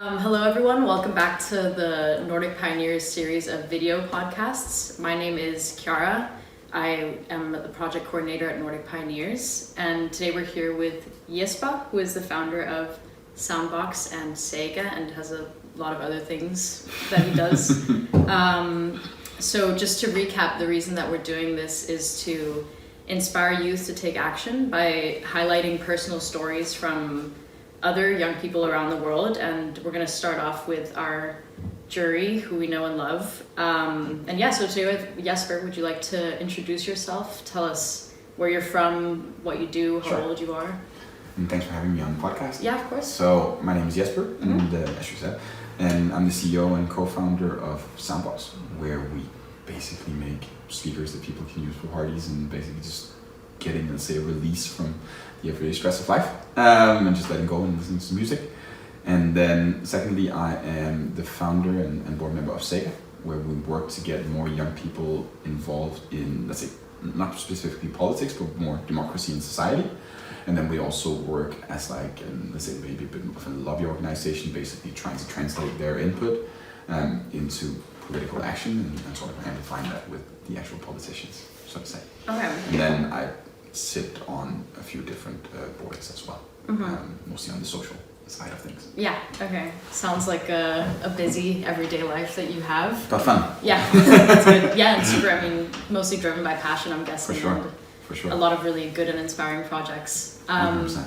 Hello everyone, welcome back to the Nordic Pioneers series of video podcasts. My name is Chiara. I am the project coordinator at Nordic Pioneers, and today we're here with Jesper, who is the founder of Soundbox and Sega and has a lot of other things that he does. So just to recap, the reason that we're doing this is to inspire youth to take action by highlighting personal stories from other young people around the world, and we're going to start off with our jury, who we know and love. So today with Jesper, would you like to introduce yourself? Tell us where you're from, what you do, how old you are. And thanks for having me on the podcast. Yeah, of course. So my name is Jesper, and as you said, and I'm the CEO and co-founder of Soundbox, where we basically make speakers that people can use for parties and basically just getting, let's say, a release from the everyday stress of life, and just letting go and listening to music. And then secondly, I am the founder and board member of Sega, where we work to get more young people involved in, let's say, not specifically politics, but more democracy in society. And then we also work as let's say maybe a bit of a lobby organization, basically trying to translate their input into political action and sort of amplifying that with the actual politicians, so to say. Okay. And then I sit on a few different boards as well, mostly on the social side of things. Yeah, okay. Sounds like a busy everyday life that you have. But fun. Yeah, that's good. Yeah, it's super, mostly driven by passion, I'm guessing. For sure. A lot of really good and inspiring projects. 100%.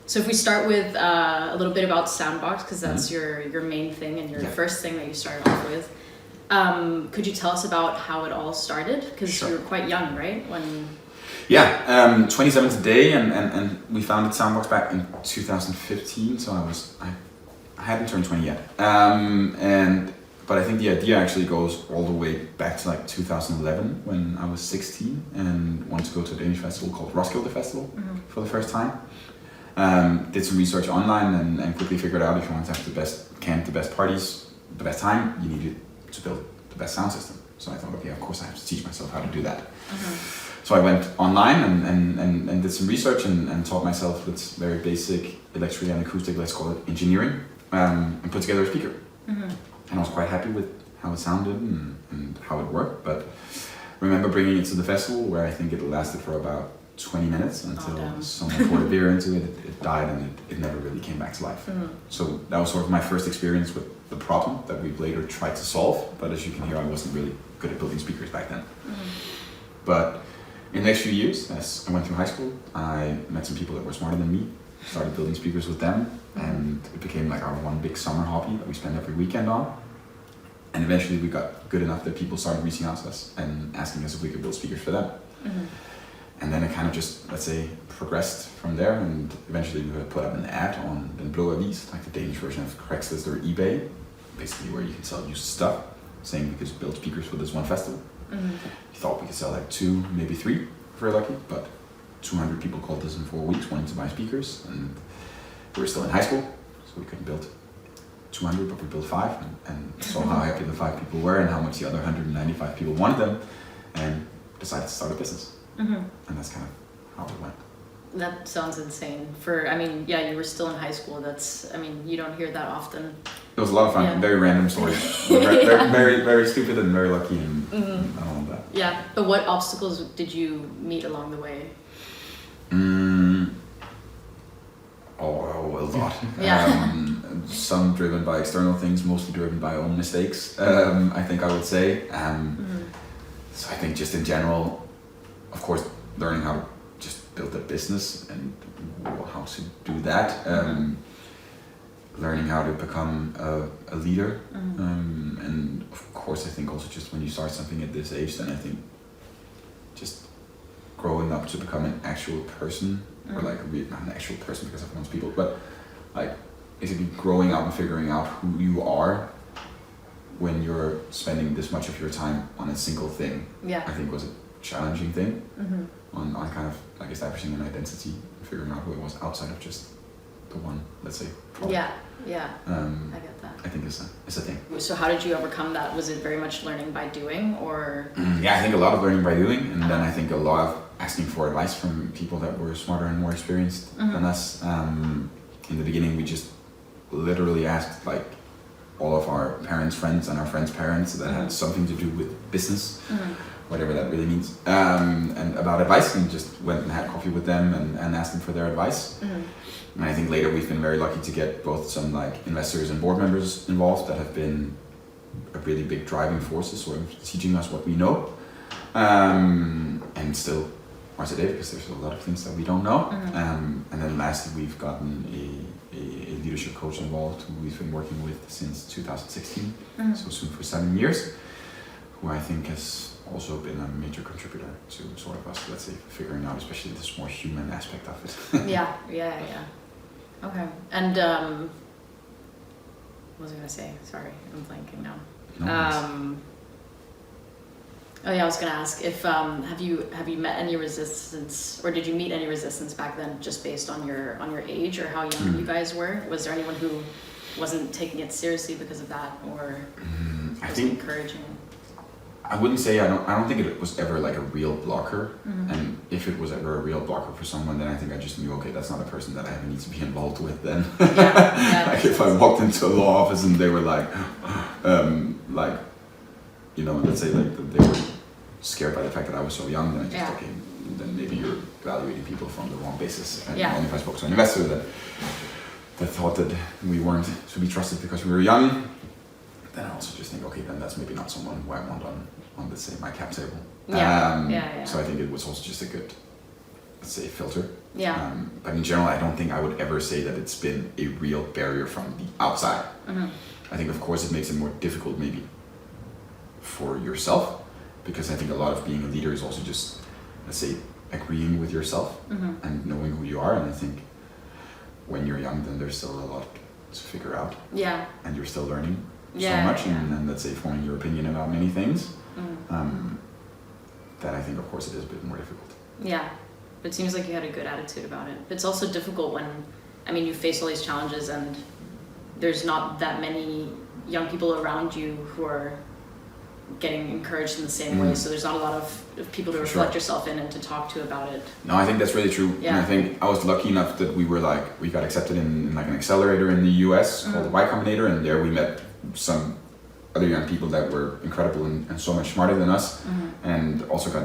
So if we start with a little bit about Soundbox, because that's your main thing and your first thing that you started off with. Could you tell us about how it all started? Because you were quite young, right? 27 today, and we founded Soundbox back in 2015. So I hadn't turned 20 yet. But I think the idea actually goes all the way back to 2011 when I was 16 and wanted to go to a Danish festival called Roskilde Festival for the first time. Did some research online and quickly figured out if you want to have the best parties, the best time, you needed to build the best sound system. So I thought, okay, of course I have to teach myself how to do that. So I went online and did some research and taught myself this very basic electric and acoustic, let's call it engineering, and put together a speaker. And I was quite happy with how it sounded and how it worked. But I remember bringing it to the festival, where I think it lasted for about 20 minutes until someone poured a beer into it. It died and it never really came back to life. So that was sort of my first experience with the problem that we later tried to solve. But as you can hear, I wasn't really good at building speakers back then. But in the next few years, as I went through high school, I met some people that were smarter than me, started building speakers with them, and it became our one big summer hobby that we spent every weekend on. And eventually we got good enough that people started reaching out to us and asking us if we could build speakers for them. And then it kind of just, let's say, progressed from there, and eventually we put up an ad on Den Blå Avis, like the Danish version of Craigslist or eBay, basically where you can sell used stuff, saying we could build speakers for this one festival. We thought we could sell 2, maybe 3, if we're lucky, but 200 people called us in 4 weeks wanting to buy speakers, and we were still in high school, so we couldn't build 200, but we built 5, and saw how happy the 5 people were and how much the other 195 people wanted them, and decided to start a business. And that's kind of how it went. That sounds insane. You were still in high school. You don't hear that often. It was a lot of fun, very random stories. very, very stupid and very lucky and all of that. Yeah, but what obstacles did you meet along the way? A lot. Yeah. Some driven by external things, mostly driven by own mistakes, I think I would say. So I think just in general, of course, learning how to just build a business and how to do that. Learning how to become a leader. And of course, I think also just when you start something at this age, then I think just growing up to become an actual person, or not an actual person because of most people, but basically growing up and figuring out who you are when you're spending this much of your time on a single thing, I think was a challenging thing on kind of establishing an identity, figuring out who it was outside of just the one, let's say, product. I get that. I think it's a thing. So how did you overcome that? Was it very much learning by doing, or? I think a lot of learning by doing, and then I think a lot of asking for advice from people that were smarter and more experienced than us. In the beginning, we just literally asked like all of our parents' friends and our friends' parents that had something to do with business, whatever that really means, and about advice, and just went and had coffee with them and asked them for their advice. And I think later we've been very lucky to get both some like investors and board members involved that have been a really big driving forces, sort of teaching us what we know, and still are today, because there's a lot of things that we don't know. And then lastly, we've gotten a leadership coach involved who we've been working with since 2016, so soon for 7 years, who I think has also been a major contributor to sort of us, let's say, figuring out especially this more human aspect of it. Yeah. Okay. And what was I gonna say? Sorry, I'm blanking now. Oh yeah, I was gonna ask if have you met any resistance, or did you meet any resistance back then, just based on your age or how young you guys were? Was there anyone who wasn't taking it seriously because of that, or I was think encouraging? I wouldn't say I don't think it was ever like a real blocker. And if it was ever a real blocker for someone, then I think I just knew, okay, that's not a person that I need to be involved with then. Like if I walked into a law office and they were like you know, let's say like they were scared by the fact that I was so young, then I just okay, then maybe you're evaluating people from the wrong basis. And only if I spoke to an investor that thought that we weren't to be trusted because we were young, then I also just think, okay, then that's maybe not someone who I want on let's say my cap table. So I think it was also just a good, let's say, filter. But in general, I don't think I would ever say that it's been a real barrier from the outside. I think of course it makes it more difficult maybe for yourself, because I think a lot of being a leader is also just, let's say, agreeing with yourself and knowing who you are. And I think when you're young, then there's still a lot to figure out. And you're still learning so much, and let's say forming your opinion about many things. That I think, of course, it is a bit more difficult. But it seems like you had a good attitude about it. But it's also difficult when, I mean, you face all these challenges and there's not that many young people around you who are getting encouraged in the same way. So there's not a lot of people to reflect yourself in and to talk to about it. No, I think that's really true. And I think I was lucky enough that we got accepted in like an accelerator in the US called the Y Combinator, and there we met some other young people that were incredible and so much smarter than us, and also got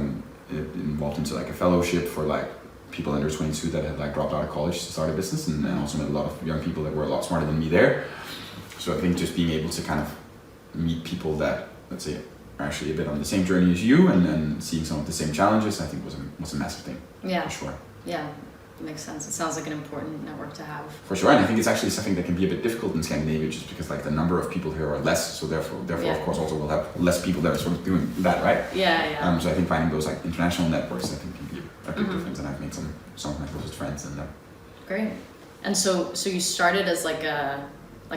involved into like a fellowship for like people under 22 that had like dropped out of college to start a business, and also met a lot of young people that were a lot smarter than me there. So I think just being able to kind of meet people that, let's say, are actually a bit on the same journey as you, and seeing some of the same challenges, I think was a massive thing. For sure. Makes sense. It sounds like an important network to have. For sure, and I think it's actually something that can be a bit difficult in Scandinavia, just because like the number of people here are less, so therefore of course also we'll have less people that are sort of doing that, right? So I think finding those like international networks, I think, can be a big difference, and I've made some of my closest friends in them. Great. And so you started as like a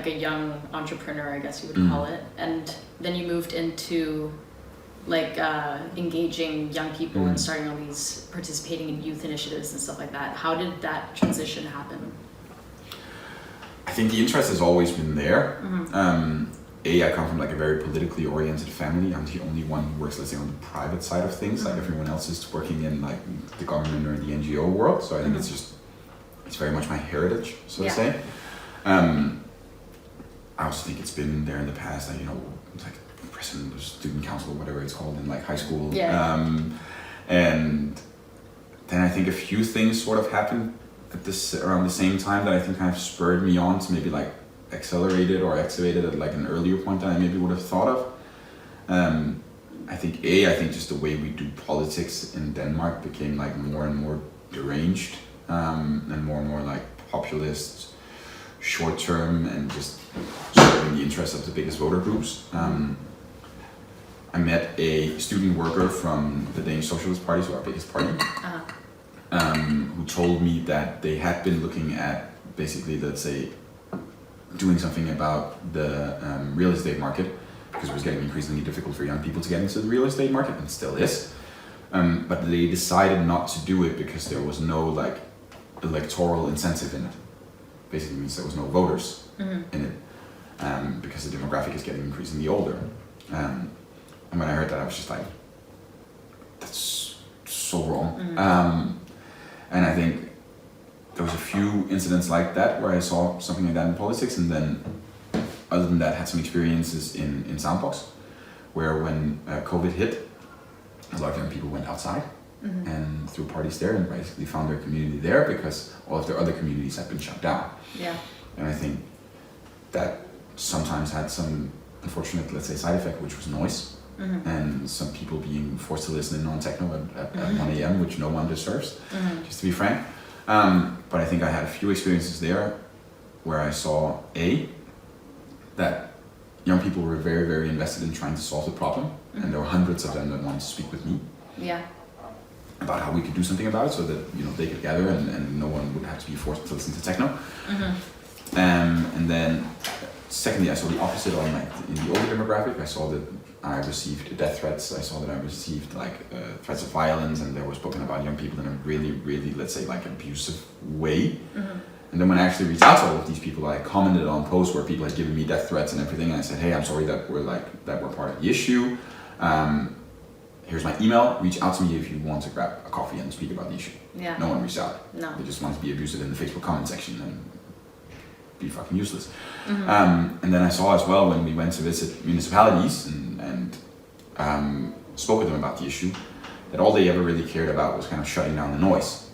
young entrepreneur, I guess you would call it, and then you moved into like engaging young people and starting all these, participating in youth initiatives and stuff like that. How did that transition happen? I think the interest has always been there. I come from like a very politically oriented family. I'm the only one who works, let's say, on the private side of things. Like everyone else is working in like the government or the NGO world. So I think it's very much my heritage, so to say. I also think it's been there in the past, like, you know, like president of student council or whatever it's called in like high school. And then I think a few things sort of happened around the same time that I think kind of spurred me on to maybe like accelerated or activated at like an earlier point than I maybe would have thought of. I think just the way we do politics in Denmark became like more and more deranged, and more like populist, short term, and just serving the interests of the biggest voter groups. I met a student worker from the Danish Socialist Party, so our biggest party, who told me that they had been looking at basically, let's say, doing something about the real estate market, because it was getting increasingly difficult for young people to get into the real estate market, and still is. But they decided not to do it because there was no like electoral incentive in it. Basically means there was no voters in it, because the demographic is getting increasingly older. And when I heard that, I was just like, that's so wrong. And I think there was a few incidents like that where I saw something like that in politics, and then other than that had some experiences in Soundbox, where when COVID hit, a lot of young people went outside and threw parties there and basically found their community there because all of their other communities had been shut down. Yeah. And I think that sometimes had some unfortunate, let's say, side effect, which was noise. And some people being forced to listen in on techno at 1 a.m., which no one deserves, just to be frank. But I think I had a few experiences there where I saw that young people were very, very invested in trying to solve the problem, and there were hundreds of them that wanted to speak with me about how we could do something about it, so that they could gather and no one would have to be forced to listen to techno. And then, secondly, I saw the opposite on in the older demographic. I saw that I received death threats. I saw that I received threats of violence, and they were spoken about young people in a really, really, let's say, abusive way. And then when I actually reached out to all of these people, I commented on posts where people had given me death threats and everything, and I said, hey, I'm sorry that we're part of the issue. Here's my email. Reach out to me if you want to grab a coffee and speak about the issue. Yeah. No one reached out. No. They just wanted to be abusive in the Facebook comment section and be fucking useless. And then I saw as well when we went to visit municipalities and spoke with them about the issue, that all they ever really cared about was kind of shutting down the noise.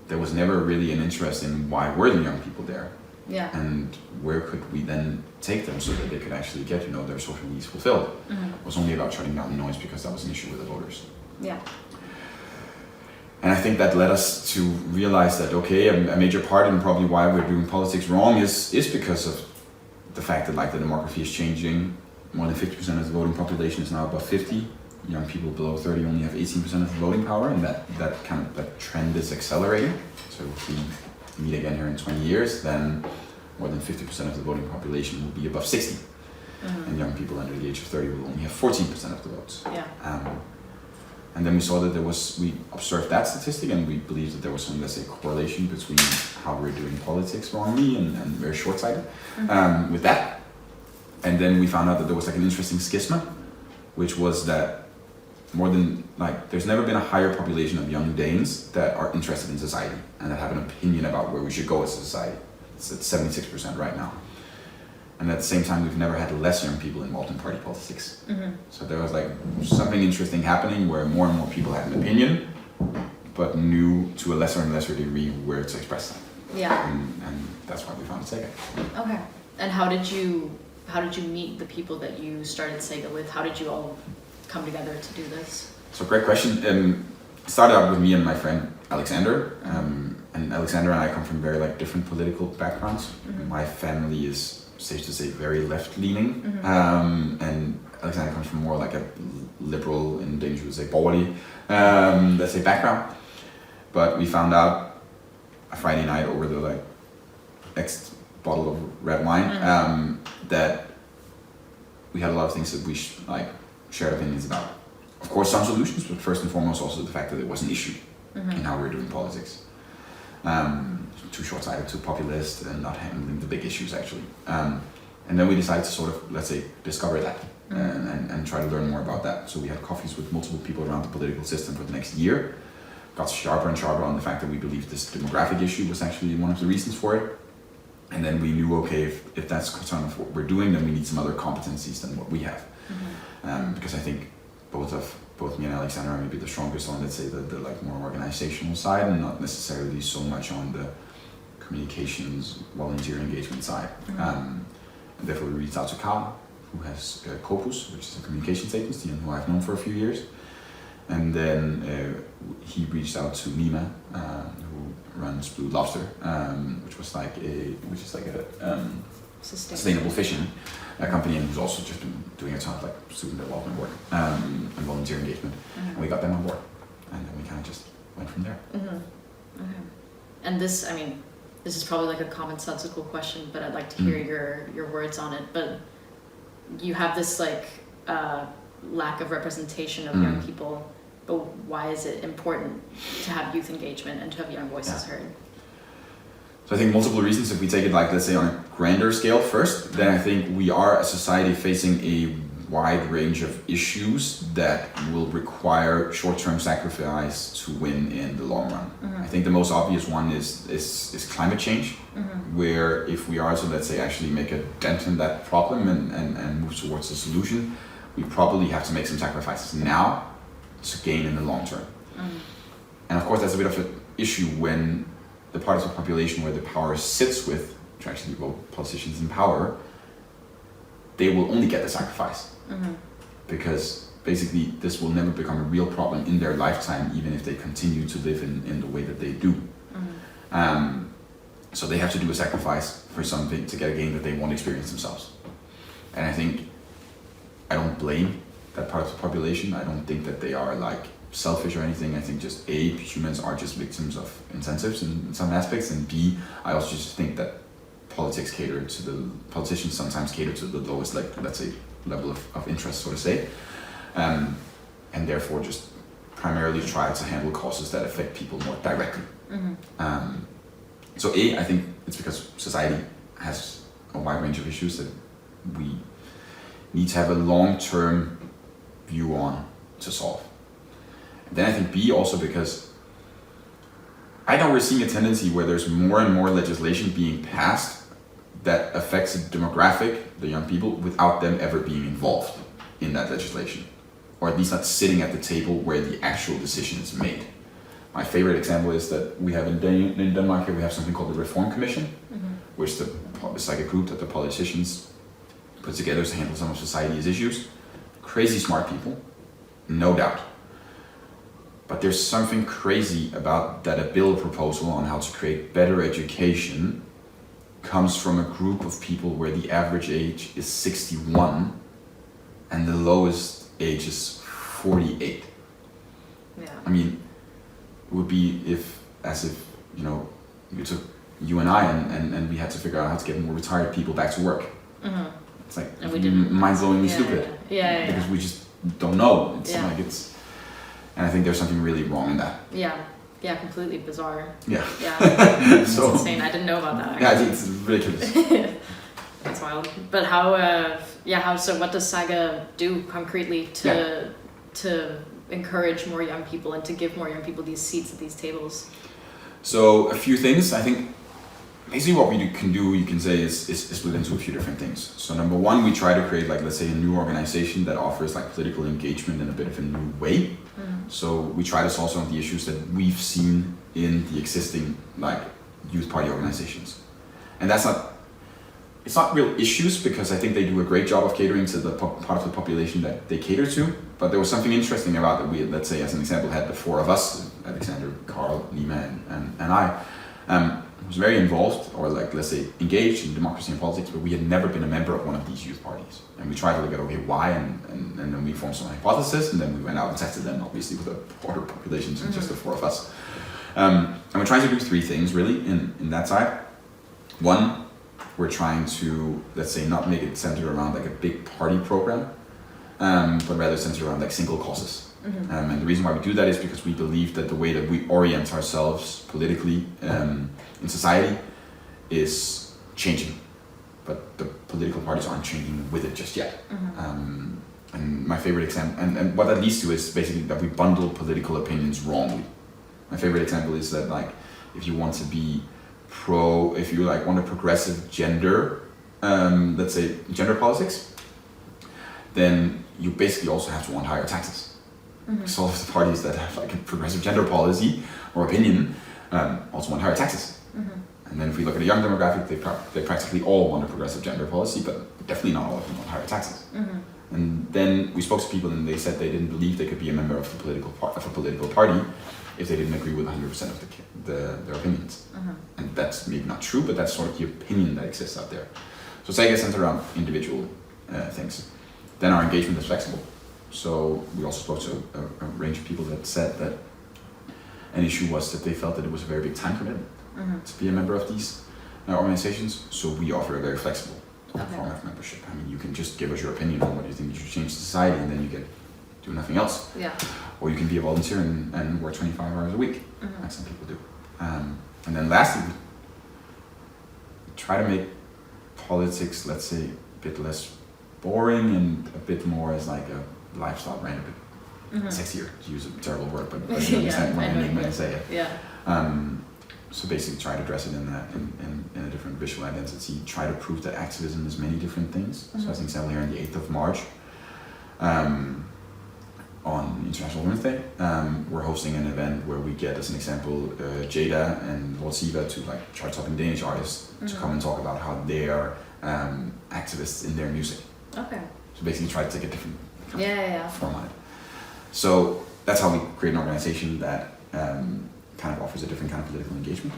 There was never really an interest in why were the young people there, and where could we then take them so that they could actually get their social needs fulfilled. It was only about shutting down the noise because that was an issue with the voters. Yeah. And I think that led us to realize that, okay, a major part and probably why we're doing politics wrong is because of the fact that the demography is changing. More than 50% of the voting population is now above 50. Young people below 30 only have 18% of the voting power, and that trend is accelerating. So if we meet again here in 20 years, then more than 50% of the voting population will be above 60. And young people under the age of 30 will only have 14% of the votes. Yeah. And then we saw that we observed that statistic, and we believed that there was some, let's say, correlation between how we're doing politics wrongly and very short-sighted with that. And then we found out that there was an interesting schisma, which was that more than, there's never been a higher population of young Danes that are interested in society and that have an opinion about where we should go as a society. It's at 76% right now. And at the same time, we've never had less young people involved in party politics. So there was something interesting happening where more and more people had an opinion, but knew to a lesser and lesser degree where to express them. Yeah. And that's why we founded Sega. Okay. And how did you meet the people that you started Sega with? How did you all come together to do this? So great question. It started out with me and my friend Alexander. And Alexander and I come from very different political backgrounds. My family is, safe to say, very left-leaning, and Alexander comes from more a liberal, in Danish we would say borgerly, let's say, background. But we found out a Friday night over the next bottle of red wine that we had a lot of things that we shared opinions about. Of course, some solutions, but first and foremost also the fact that it was an issue in how we were doing politics. Too short-sighted, too populist, and not handling the big issues actually. And then we decided to sort of, let's say, discover that and try to learn more about that. So we had coffees with multiple people around the political system for the next year. Got sharper and sharper on the fact that we believed this demographic issue was actually one of the reasons for it. And then we knew, okay, if that's some of what we're doing, then we need some other competencies than what we have. Because I think both me and Alexander are maybe the strongest on, let's say, the more organizational side, and not necessarily so much on the communications, volunteer engagement side. And therefore we reached out to Carl, who has Corpus, which is a communications agency and who I've known for a few years. And then he reached out to Nima, who runs Blue Lobster, which is like a sustainable fishing company, and who's also just been doing a ton of student development work and volunteer engagement. And we got them on board, and then we kind of just went from there. Okay. And this is probably a commonsensical question, but I'd like to hear your words on it. But you have this lack of representation of young people, but why is it important to have youth engagement and to have young voices heard? So I think multiple reasons. If we take it let's say on a grander scale first, then I think we are a society facing a wide range of issues that will require short-term sacrifice to win in the long run. I think the most obvious one is climate change, where if we are to, let's say, actually make a dent in that problem and move towards a solution, we probably have to make some sacrifices now to gain in the long term. And of course, that's a bit of an issue when the part of the population where the power sits with, which actually vote politicians in power, they will only get the sacrifice. Because basically this will never become a real problem in their lifetime, even if they continue to live in the way that they do. So they have to do a sacrifice for something to get a gain that they won't experience themselves. And I think I don't blame that part of the population. I don't think that they are like selfish or anything. I think just A, humans are just victims of incentives in some aspects, and B, I also just think that politicians sometimes cater to the lowest, like, let's say, level of interest, so to say, and therefore just primarily try to handle causes that affect people more directly. So A, I think it's because society has a wide range of issues that we need to have a long-term view on to solve. And then I think B, also because I know we're seeing a tendency where there's more and more legislation being passed that affects the demographic, the young people, without them ever being involved in that legislation, or at least not sitting at the table where the actual decision is made. My favorite example is that we have in Denmark here, we have something called the Reform Commission, which is like a group that the politicians put together to handle some of society's issues. Crazy smart people, no doubt. But there's something crazy about that a bill proposal on how to create better education comes from a group of people where the average age is 61 and the lowest age is 48. Yeah. I mean, it would be as if you took you and I and we had to figure out how to get more retired people back to work. It's like mind-blowingly stupid. Yeah. Because we just don't know. Yeah. And I think there's something really wrong in that. Yeah, completely bizarre. Yeah. It's So insane. I didn't know about that. Yeah, I think it's ridiculous. That's wild. But so what does Saga do concretely to encourage more young people and to give more young people these seats at these tables? So a few things. I think basically what we can do, you can say, is split into a few different things. So number one, we try to create, like, let's say, a new organization that offers like political engagement in a bit of a new way. So we try to solve some of the issues that we've seen in the existing like youth party organizations. And it's not real issues, because I think they do a great job of catering to the part of the population that they cater to. But there was something interesting about that. We, let's say, as an example, had the four of us, Alexander, Carl, Nima, and I, was very involved, or like, let's say, engaged in democracy and politics, but we had never been a member of one of these youth parties. And we tried to look at, okay, why, and then we formed some hypothesis, and then we went out and tested them, obviously, with a broader population than just the four of us. And we're trying to do three things, really, in that side. One, we're trying to, let's say, not make it centered around like a big party program, but rather centered around like single causes. And the reason why we do that is because we believe that the way that we orient ourselves politically in society is changing, but the political parties aren't changing with it just yet. And my favorite example, and what that leads to, is basically that we bundle political opinions wrongly. My favorite example is that, like, if you want to be if you like want a progressive gender, let's say gender politics, then you basically also have to want higher taxes. So all of the parties that have like a progressive gender policy or opinion also want higher taxes. And then if we look at a young demographic, they practically all want a progressive gender policy, but definitely not all of them want higher taxes. And then we spoke to people, and they said they didn't believe they could be a member of a political party if they didn't agree with 100% of their opinions. And that's maybe not true, but that's sort of the opinion that exists out there. So Saga is centered around individual things. Then our engagement is flexible. So we also spoke to a range of people that said that an issue was that they felt that it was a very big time commitment to be a member of these organizations. So we offer a very flexible form of membership. I mean, you can just give us your opinion on what you think you should change society, and then you can do nothing else. Or you can be a volunteer and work 25 hours a week, like some people do. And then lastly, we try to make politics, let's say, a bit less boring and a bit more as like a lifestyle brand, a bit sexier, to use a terrible word, but you understand what I mean when I say it. Yeah. So basically try to dress it in a different visual identity, try to prove that activism is many different things. So as an example, here on the 8th of March, on International Women's Day, we're hosting an event where we get, as an example, Jada and Lord Siva, to like chart-topping Danish artists, to come and talk about how they are activists in their music. Okay. So basically try to take a different form on it. So that's how we create an organization that kind of offers a different kind of political engagement.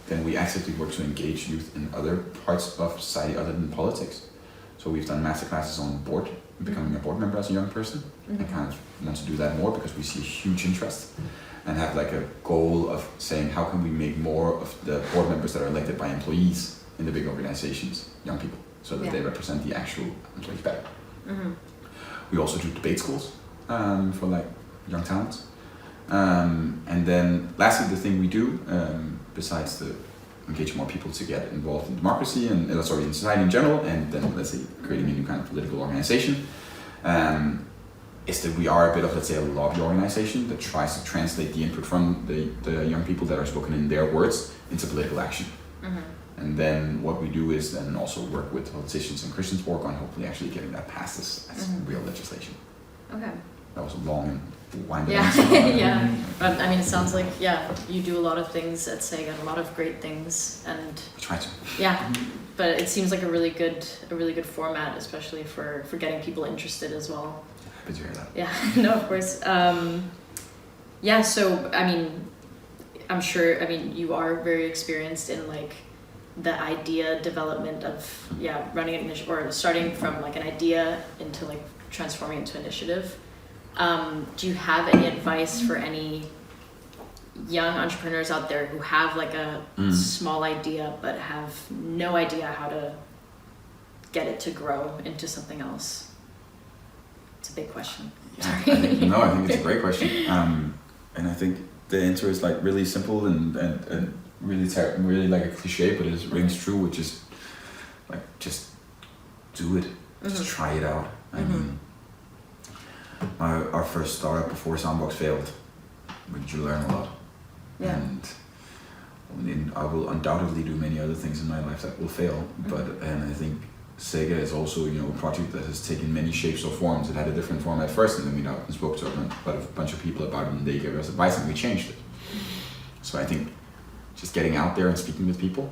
Then we actively work to engage youth in other parts of society other than politics. So we've done masterclasses on board, becoming a board member as a young person, and kind of want to do that more because we see a huge interest and have like a goal of saying how can we make more of the board members that are elected by employees in the big organizations, young people, so that they represent the actual employees better. We also do debate schools for like young talents. And then lastly, the thing we do, besides the engage more people to get involved in democracy and in society in general, and then let's say creating a new kind of political organization, is that we are a bit of, let's say, a lobby organization that tries to translate the input from the young people that are spoken in their words into political action. And then what we do is then also work with politicians and Christiansborg on hopefully actually getting that passed as real legislation. Okay. That was a long and winding answer. answer. Yeah, but I mean, it sounds like, you do a lot of things at SEG and a lot of great things, and We try to. yeah, but it seems like a really good format, especially for getting people interested as well. Happy to hear that. Yeah, no, of course. So I mean, I'm sure, I mean, you are very experienced in like the idea development of running an initiative, or starting from like an idea into like transforming into initiative. Do you have any advice for any young entrepreneurs out there who have like a small idea but have no idea how to get it to grow into something else? It's a big question. Yeah, I think it's a great question. And I think the answer is like really simple and really like a cliche, but it rings true, which is like just do it. Just try it out. I mean, our first startup before Soundbox failed, you learn a lot. Yeah. And I mean, I will undoubtedly do many other things in my life that will fail, and I think Sega is also, a project that has taken many shapes or forms. It had a different form at first, and then we now spoke to a bunch of people about it, and they gave us advice, and we changed it. So I think just getting out there and speaking with people.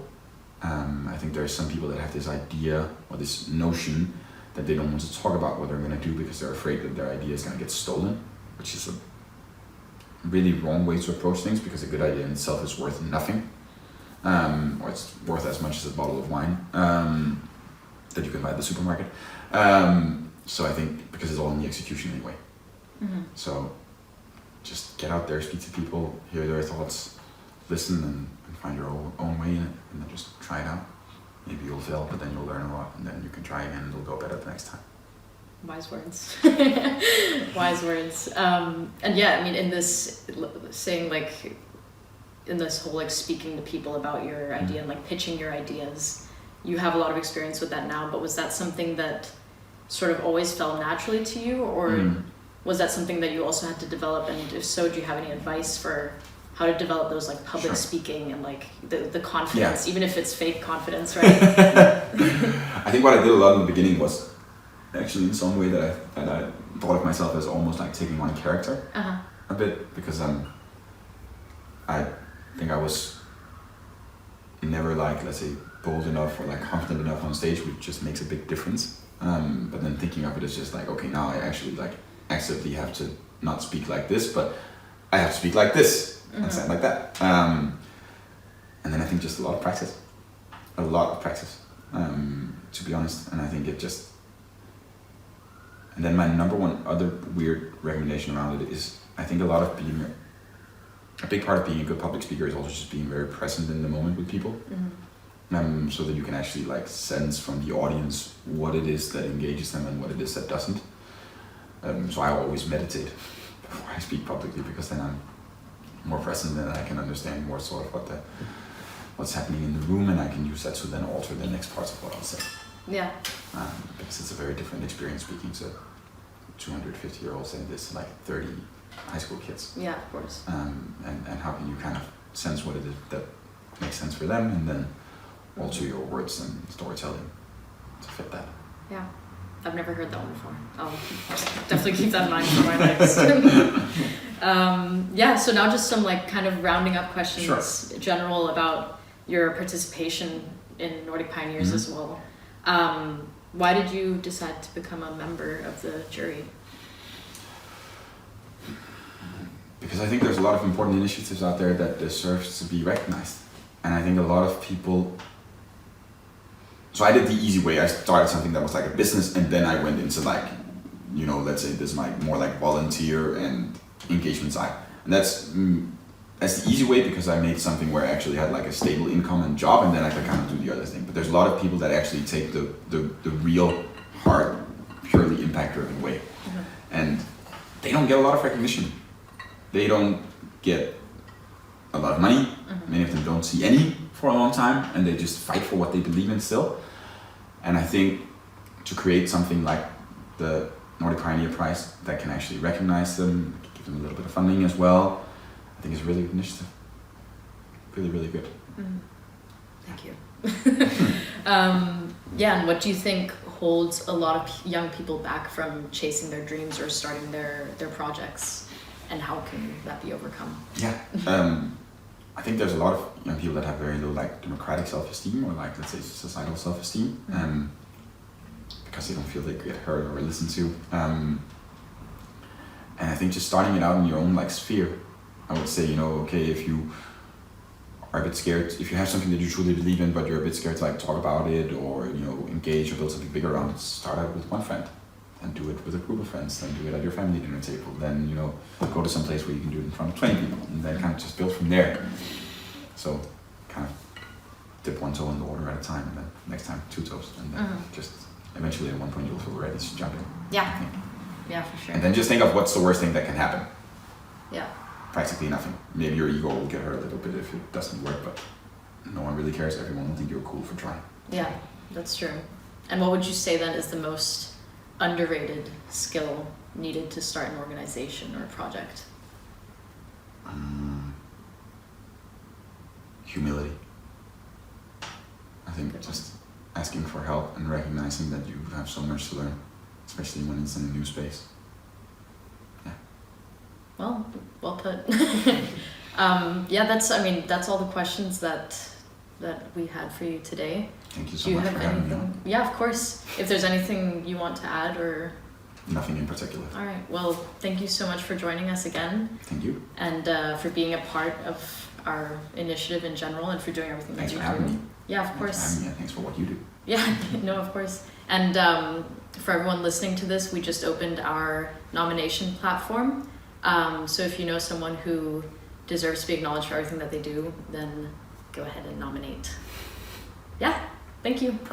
I think there are some people that have this idea or this notion that they don't want to talk about what they're going to do because they're afraid that their idea is going to get stolen, which is a really wrong way to approach things, because a good idea in itself is worth nothing, or it's worth as much as a bottle of wine that you can buy at the supermarket. So I think because it's all in the execution anyway. So just get out there, speak to people, hear their thoughts, listen and find your own way in it, and then just try it out. Maybe you'll fail, but then you'll learn a lot, and then you can try again and it'll go better the next time. Wise words. Wise words. And yeah, I mean, in this saying, like, in this whole like speaking to people about your idea and like pitching your ideas, you have a lot of experience with that now, but was that something that sort of always fell naturally to you, or was that something that you also had to develop? And if so, do you have any advice for how to develop those like public speaking and like the confidence, even if it's fake confidence, right? I think what I did a lot in the beginning was actually in some way that I thought of myself as almost like taking on character a bit, because I think I was never like, let's say, bold enough or like confident enough on stage, which just makes a big difference. But then thinking of it as just like, okay, now I actually like actively have to not speak like this, but I have to speak like this and sound like that. And then I think just a lot of practice, to be honest. And I think it just, and then my number one other weird recommendation around it is, I think a big part of being a good public speaker is also just being very present in the moment with people. So that you can actually like sense from the audience what it is that engages them and what it is that doesn't. So I always meditate before I speak publicly, because then I'm more present and I can understand more sort of what's happening in the room, and I can use that to then alter the next parts of what I'll say. Yeah. But because it's a very different experience speaking to 250-year-olds than this like 30 high school kids. Yeah, of course. And how can you kind of sense what it is that makes sense for them, and then alter your words and storytelling to fit that. Yeah, I've never heard that one before. I'll definitely keep that in mind for my next. Yeah, so now just some like kind of rounding up questions, Sure. general about your participation in Nordic Pioneers as well. Why did you decide to become a member of the jury? Because I think there's a lot of important initiatives out there that deserves to be recognized. And I think a lot of people... So I did the easy way. I started something that was like a business, and then I went into like, you know, let's say this is my more like volunteer and engagement side. And that's the easy way, because I made something where I actually had like a stable income and job, and then I could kind of do the other thing. But there's a lot of people that actually take the real hard, purely impact-driven way. Mm-hmm. And they don't get a lot of recognition. They don't get a lot of money. Mm-hmm. Many of them don't see any for a long time, and they just fight for what they believe in still. And I think to create something like the Nordic Pioneer Prize that can actually recognize them, give them a little bit of funding as well, I think it's a really good initiative. Really, really good. Mm. Thank you. Yeah, and what do you think holds a lot of young people back from chasing their dreams or starting their projects? And how can that be overcome? Yeah, I think there's a lot of young people that have very low like democratic self-esteem, or like, let's say, societal self-esteem, because they don't feel they get heard or listened to. And I think just starting it out in your own like sphere, I would say, you know, okay, if you are a bit scared, if you have something that you truly believe in, but you're a bit scared to like talk about it, or, you know, engage or build something bigger around it, start out with one friend. And do it with a group of friends, then do it at your family dinner table, then, you know, go to some place where you can do it in front of 20 people, and then kind of just build from there. So kind of dip one toe in the water at a time, and then next time 2 toes, and then just eventually at one point you'll feel ready to jump in. Yeah, yeah, for sure. And then just think of what's the worst thing that can happen. Yeah. Practically nothing. Maybe your ego will get hurt a little bit if it doesn't work, but no one really cares. Everyone will think you're cool for trying. Yeah, that's true. And what would you say then is the most underrated skill needed to start an organization or a project? Humility. I think just asking for help and recognizing that you have so much to learn, especially when it's in a new space. Yeah. Well put. Yeah, that's all the questions that we had for you today. Thank you so much for having me on. Yeah, of course. If there's anything you want to add or... Nothing in particular. All right. Well, thank you so much for joining us again. Thank you. And for being a part of our initiative in general, and for doing everything that you do. Thanks for having me. Yeah, of course. Thanks for having me, and thanks for what you do. Yeah, no, of course. And for everyone listening to this, we just opened our nomination platform. So if you know someone who deserves to be acknowledged for everything that they do, then go ahead and nominate. Yeah, thank you. Perfect.